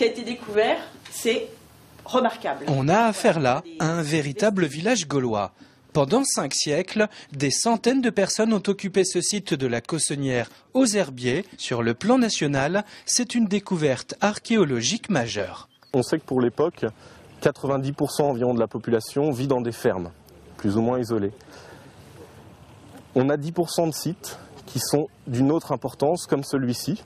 qui a été découvert, c'est remarquable. On a affaire là à un véritable village gaulois. Pendant 5 siècles, des centaines de personnes ont occupé ce site de la Cossonnière aux Herbiers. Sur le plan national, c'est une découverte archéologique majeure. On sait que pour l'époque, 90% environ de la population vit dans des fermes, plus ou moins isolées. On a 10% de sites qui sont d'une autre importance, comme celui-ci,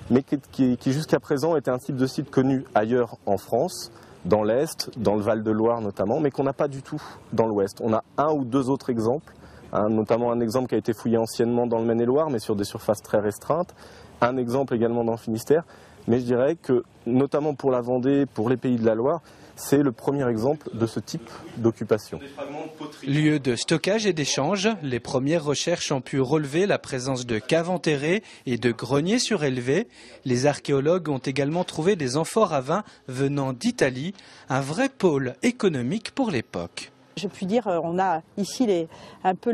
mais qui jusqu'à présent était un type de site connu ailleurs en France, dans l'Est, dans le Val-de-Loire notamment, mais qu'on n'a pas du tout dans l'Ouest. On a 1 ou 2 autres exemples, notamment un exemple qui a été fouillé anciennement dans le Maine-et-Loire, mais sur des surfaces très restreintes, un exemple également dans le Finistère, mais je dirais que, notamment pour la Vendée, pour les Pays de la Loire, c'est le premier exemple de ce type d'occupation. Lieu de stockage et d'échange, les premières recherches ont pu relever la présence de caves enterrées et de greniers surélevés. Les archéologues ont également trouvé des amphores à vin venant d'Italie, un vrai pôle économique pour l'époque. Je puis dire, on a ici un peu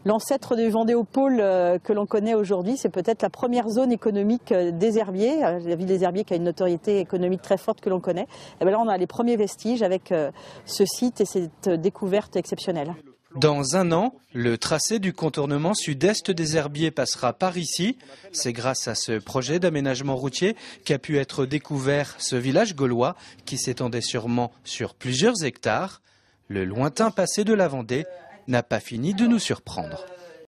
l'ancêtre du Vendéopôle que l'on connaît aujourd'hui. C'est peut-être la première zone économique des Herbiers, la ville des Herbiers qui a une notoriété économique très forte que l'on connaît. Et bien là, on a les premiers vestiges avec ce site et cette découverte exceptionnelle. Dans 1 an, le tracé du contournement sud-est des Herbiers passera par ici. C'est grâce à ce projet d'aménagement routier qu'a pu être découvert ce village gaulois qui s'étendait sûrement sur plusieurs hectares. Le lointain passé de la Vendée n'a pas fini de nous surprendre.